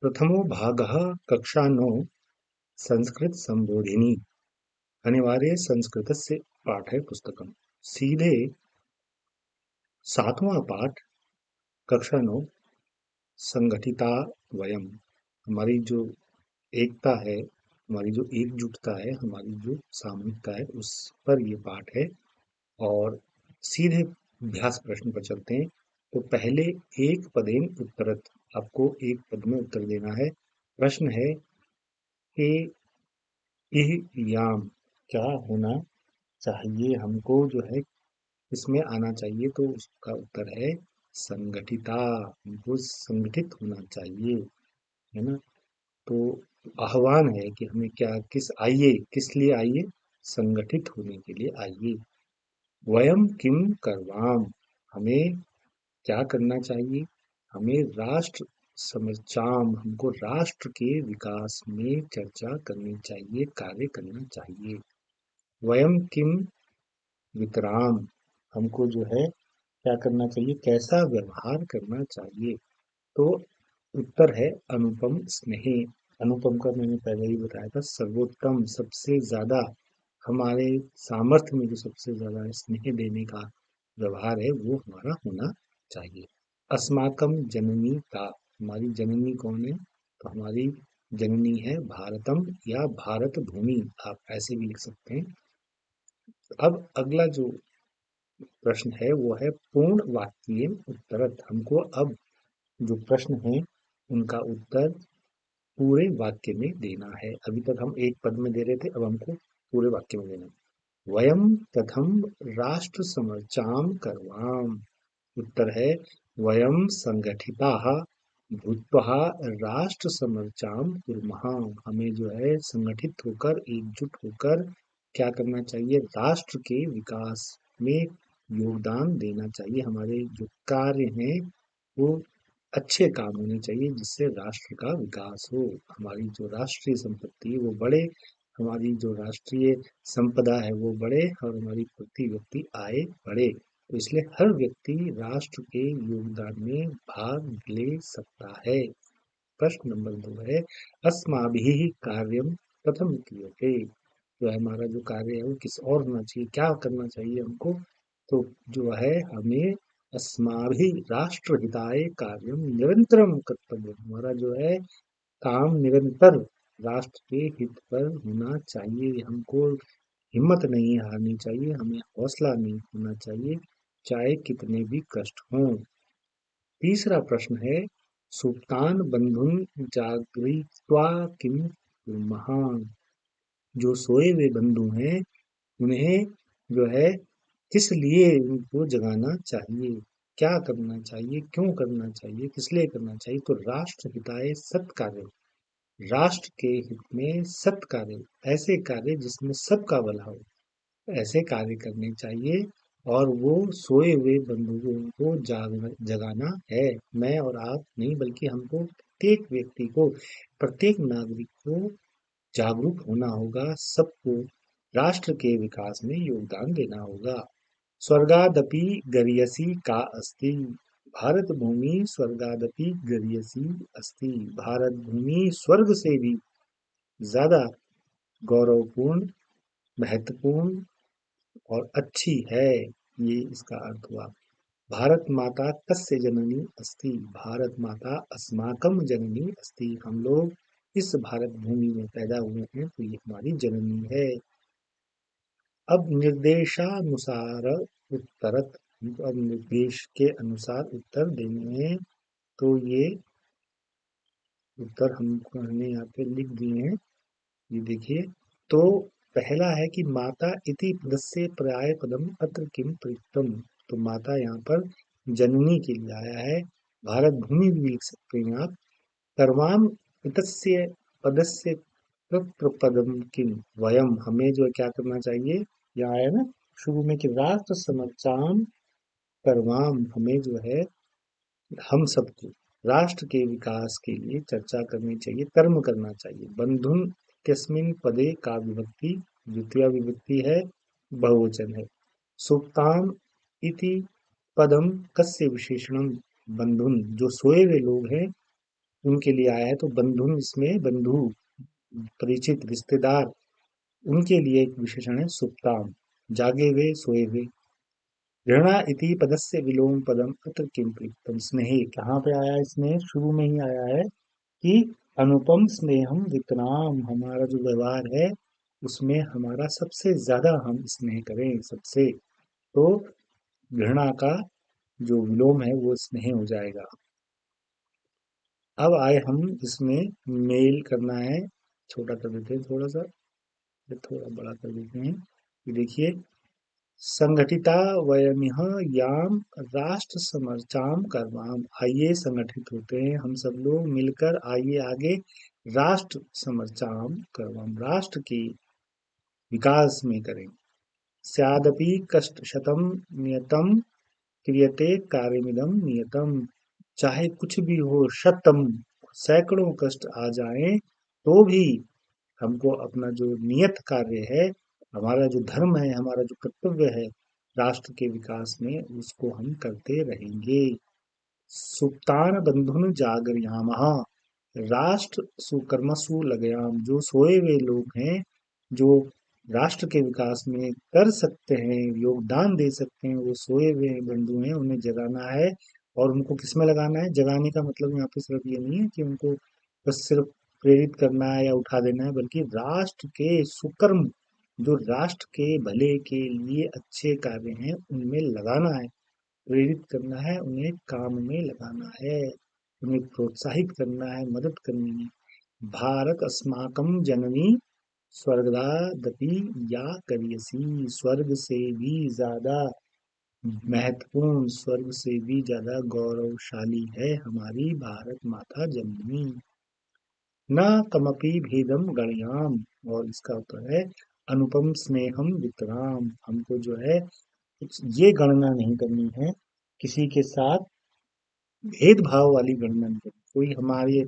प्रथमो भागः कक्षा 9 संस्कृत संबोधिनी अनिवार्य संस्कृतस्य पाठ्यपुस्तकम्। सीधे 7वां पाठ कक्षा 9 संगठिता वयम। हमारी जो एकता है, हमारी जो एकजुटता है, हमारी जो सामूहिकता है, उस पर ये पाठ है। और सीधे अभ्यास प्रश्न पर चलते हैं। तो पहले एक पदेन उत्तरत, आपको एक पद में उत्तर देना है। प्रश्न है कि इह याम क्या होना चाहिए, हमको जो है इसमें आना चाहिए। तो उसका उत्तर है संगठिता, हमको संगठित होना चाहिए, है ना। तो आह्वान है कि हमें क्या, किस आइए, किस लिए आइए, संगठित होने के लिए आइए। वयम किम करवाम, हमें क्या करना चाहिए, हमें राष्ट्र समर्चाम, हमको राष्ट्र के विकास में चर्चा करनी चाहिए, कार्य करना चाहिए। वयम किम वितराम, हमको जो है क्या करना चाहिए, कैसा व्यवहार करना चाहिए। तो उत्तर है अनुपम स्नेह। अनुपम का मैंने पहले ही बताया था, सर्वोत्तम, सबसे ज्यादा, हमारे सामर्थ्य में जो सबसे ज्यादा स्नेह देने का व्यवहार है वो हमारा होना चाहिए। अस्माकम जननी का, हमारी जननी कौन है, तो हमारी जननी है भारतम या भारत भूमि, आप ऐसे भी लिख सकते हैं। अब अगला जो प्रश्न है वो है पूर्ण वाक्य उत्तरत, हमको अब जो प्रश्न है उनका उत्तर पूरे वाक्य में देना है। अभी तक हम एक पद में दे रहे थे, अब हमको पूरे वाक्य में देना है। वयम कथम राष्ट्र समर्चाम करवाम, उत्तर है वयम संगठिताः भूत्वा राष्ट्र समर्चाम कुर्मः, हमें जो है संगठित होकर, एकजुट होकर क्या करना चाहिए, राष्ट्र के विकास में योगदान देना चाहिए। हमारे जो कार्य हैं वो अच्छे काम होने चाहिए, जिससे राष्ट्र का विकास हो, हमारी जो राष्ट्रीय संपत्ति है वो बढ़े, हमारी जो राष्ट्रीय संपदा है वो बढ़े, और हमारी प्रति व्यक्ति आय बढ़े। तो इसलिए हर व्यक्ति राष्ट्र के योगदान में भाग ले सकता है। प्रश्न नंबर 2 है अस्माभिः कार्यम कथम क्रियते, जो है हमारा जो कार्य है वो किस और होना चाहिए, क्या करना चाहिए हमको। तो जो है हमें अस्माभिः राष्ट्र हिताय कार्यम निरंतरम कर्तव्य, हमारा जो है काम निरंतर राष्ट्र के हित पर होना चाहिए। हमको हिम्मत नहीं हारनी चाहिए, हमें हौसला नहीं होना चाहिए, चाहे कितने भी कष्ट हों। तीसरा प्रश्न है सुप्तान बंधुन जागरित्वा किम कुर्मः, जो सोए हुए बंधु हैं उन्हें जो है किस लिए उनको जगाना चाहिए, क्या करना चाहिए, क्यों करना चाहिए, किस लिए करना चाहिए। तो राष्ट्र हिताय सत् कार्य, राष्ट्र के हित में सत् कार्य, ऐसे कार्य जिसमें सबका भला हो, ऐसे कार्य करने चाहिए। और वो सोए हुए बंधुओं को जगाना है। मैं और आप नहीं, बल्कि हमको प्रत्येक व्यक्ति को, प्रत्येक नागरिक को जागरूक होना होगा, सबको राष्ट्र के विकास में योगदान देना होगा। स्वर्गादपि गरियसी का अस्ति, भारत भूमि स्वर्गादपि गरियसी अस्ति, भारत भूमि स्वर्ग से भी ज्यादा गौरवपूर्ण, महत्वपूर्ण और अच्छी है, ये इसका अर्थ हुआ। भारत माता तस्य जननी अस्ति, भारत माता अस्माकम जननी अस्ति, हम लोग इस भारत भूमि में पैदा हुए हैं तो ये हमारी जननी है। अब निर्देशानुसार उत्तरत, अब निर्देश के अनुसार उत्तर देने हैं। तो ये उत्तर हमने यहाँ पे लिख दिए हैं, ये देखिए। तो पहला है कि माता इति पदस्य पर्याय पदम अत्र किम प्रयुक्तम, तो माता यहाँ पर जननी के लिए आया है। भारत भूमि भी लिख सकते हैं आप। सर्वाम इतस्य पदस्य पदम किम वयम, हमें जो है क्या करना चाहिए, यहाँ आया ना शुरू में कि राष्ट्र समर्चाम सर्वाम, हमें जो है हम सबको राष्ट्र के विकास के लिए चर्चा करनी चाहिए, कर्म करना चाहिए। बंधुन इत्यस्मिन् पदे का विभक्ति द्वितीय विभक्ति है, बहुवचन है। सुप्ताम इति पदम कस्य विशेषणम, बंधुन जो सोए हुए लोग हैं उनके लिए आया है। तो बंधुन इसमें बंधु, परिचित, रिश्तेदार, उनके लिए एक विशेषण है सुप्ताम, जागे हुए, सोए हुए। घृणा इति पदस्य विलोम पदम अत्र किम प्रयुक्तम। स्नेह कहाँ पे आया है? स्नेह शुरू में ही आया है कि अनुपम स्नेहम वितराम, हमारा जो व्यवहार है उसमें हमारा सबसे ज्यादा हम स्नेह करें सबसे। तो घृणा का जो विलोम है वो स्नेह हो जाएगा। अब आए हम इसमें मेल करना है, छोटा कर देते हैं थोड़ा सा, ये थोड़ा बड़ा कर देते हैं। ये देखिए, संगठिता वयमिह याम राष्ट्र समर्चाम करवाम। आइए संगठित होते हैं हम सब लोग मिलकर, आइए आगे राष्ट्र समर्चाम करवाम, राष्ट्र की विकास में करें। स्यादपि कष्ट शतम नियतम क्रियते कार्यमिदम नियतम। चाहे कुछ भी हो, शतम सैकड़ों कष्ट आ जाएं तो भी हमको अपना जो नियत कार्य है, हमारा जो धर्म है, हमारा जो कर्तव्य है राष्ट्र के विकास में, उसको हम करते रहेंगे। सुप्तान बंधुन जागरियामः, राष्ट्र सुकर्मसु लगयाम, जो सोए हुए लोग हैं, जो राष्ट्र के विकास में कर सकते हैं, योगदान दे सकते हैं, वो सोए हुए बंधु हैं, उन्हें जगाना है। और उनको किसमें लगाना है? जगाने का मतलब यहाँ पे सिर्फ ये नहीं है कि उनको बस सिर्फ प्रेरित करना है या उठा देना है, बल्कि राष्ट्र के सुकर्म, जो राष्ट्र के भले के लिए अच्छे कार्य हैं उनमें लगाना है, प्रेरित करना है, उन्हें काम में लगाना है, उन्हें प्रोत्साहित करना है, मदद करनी है। भारत अस्माकं जननी स्वर्गदादपि या करियसी, स्वर्ग से भी ज्यादा महत्वपूर्ण, स्वर्ग से भी ज्यादा गौरवशाली है हमारी भारत माता जननी। न कमपि भेदम गणयाम, और इसका उत्तर है अनुपम स्नेहम वितराम। हमको जो है कुछ ये गणना नहीं करनी है, किसी के साथ भेदभाव वाली गणना नहीं करनी। कोई हमारे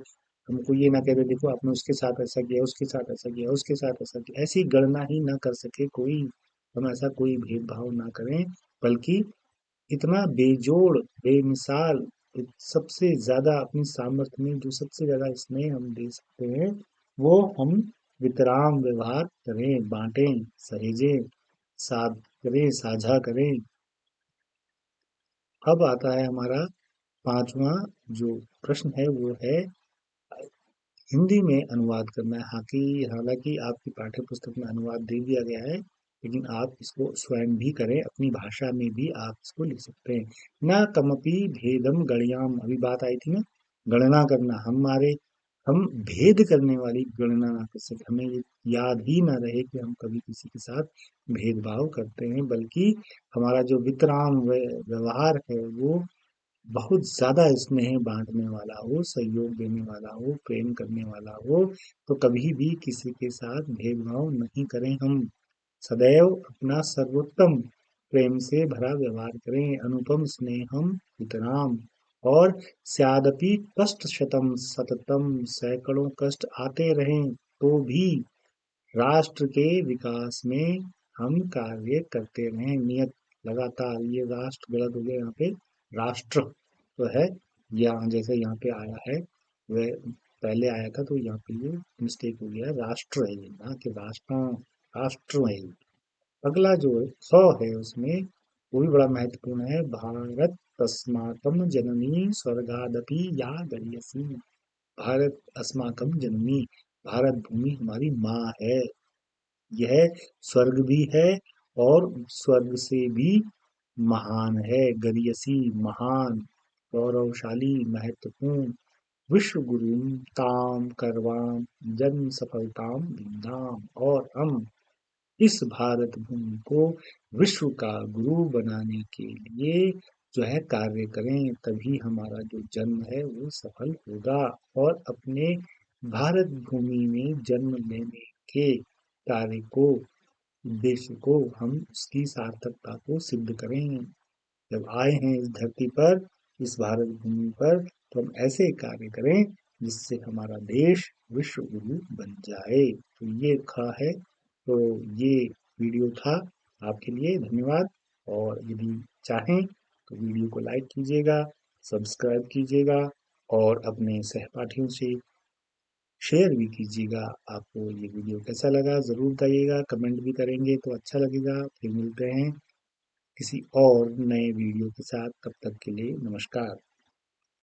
हमको ये ना कह दे देखो आपने उसके साथ ऐसा किया, उसके साथ ऐसा किया, उसके साथ ऐसा किया, ऐसी गणना ही ना कर सके कोई। हम ऐसा कोई भेदभाव ना करें, बल्कि इतना बेजोड़, बेमिसाल, सबसे ज्यादा अपनी सामर्थ्य में जो सबसे ज्यादा स्नेह हम दे सकते हैं, वो हम वितराम व्यवहार करें, बांटें, सहेजें, साथ करें, साझा करें। अब आता है हमारा पांचवा जो प्रश्न है, वो है हिंदी में अनुवाद करना है। हालांकि आपकी पाठ्य पुस्तक में अनुवाद दे दिया गया है, लेकिन आप इसको स्वयं भी करें, अपनी भाषा में भी आप इसको लिख सकते हैं। न कमपि भेदम गणयाम, अभी बात आई थी ना, गणना करना, हम भेद करने वाली गणना ना कर सके, हमें ये याद ही ना रहे कि हम कभी किसी के साथ भेदभाव करते हैं, बल्कि हमारा जो वितराम व्यवहार है वो बहुत ज्यादा स्नेह बांटने वाला हो, सहयोग देने वाला हो, प्रेम करने वाला हो। तो कभी भी किसी के साथ भेदभाव नहीं करें हम, सदैव अपना सर्वोत्तम प्रेम से भरा व्यवहार करें। अनुपम स्नेहम इतराम। और स्यादपि कष्ट शतम सततम, सैकड़ों कष्ट आते रहें तो भी राष्ट्र के विकास में हम कार्य करते रहें, नियत, लगातार। ये राष्ट्र गलत हो गया यहाँ पे, राष्ट्र तो है, यहाँ जैसे यहाँ पे आया है, वह पहले आया था तो यहाँ पे ये मिस्टेक हो गया, राष्ट्र है ये, ना कि राष्ट्र, राष्ट्र है ये। अगला जो 100 है उसमें, वो भी बड़ा महत्वपूर्ण है। भारत तस्माकम जननी स्वर्गादपि या गरीयसी। भारत अस्माकम जननी, भारत भूमि हमारी माँ है, यह स्वर्ग भी है और स्वर्ग से भी महान है। गरियसी महान, गौरवशाली, महत्वपूर्ण। विश्व गुरु ताम करवाम जन्म सफलताम विंदाम। और हम इस भारत भूमि को विश्व का गुरु बनाने के लिए जो है कार्य करें, तभी हमारा जो जन्म है वो सफल होगा। और अपने भारत भूमि में जन्म लेने के कार्य को, उद्देश्य को, हम उसकी सार्थकता को सिद्ध करें। जब आए हैं इस धरती पर, इस भारत भूमि पर, तो हम ऐसे कार्य करें जिससे हमारा देश विश्व गुरु बन जाए। तो ये था है, तो ये वीडियो था आपके लिए। धन्यवाद। और यदि चाहें तो वीडियो को लाइक कीजिएगा, सब्सक्राइब कीजिएगा, और अपने सहपाठियों से शेयर भी कीजिएगा। आपको ये वीडियो कैसा लगा ज़रूर बताइएगा, कमेंट भी करेंगे तो अच्छा लगेगा। फिर मिलते हैं किसी और नए वीडियो के साथ, तब तक के लिए नमस्कार।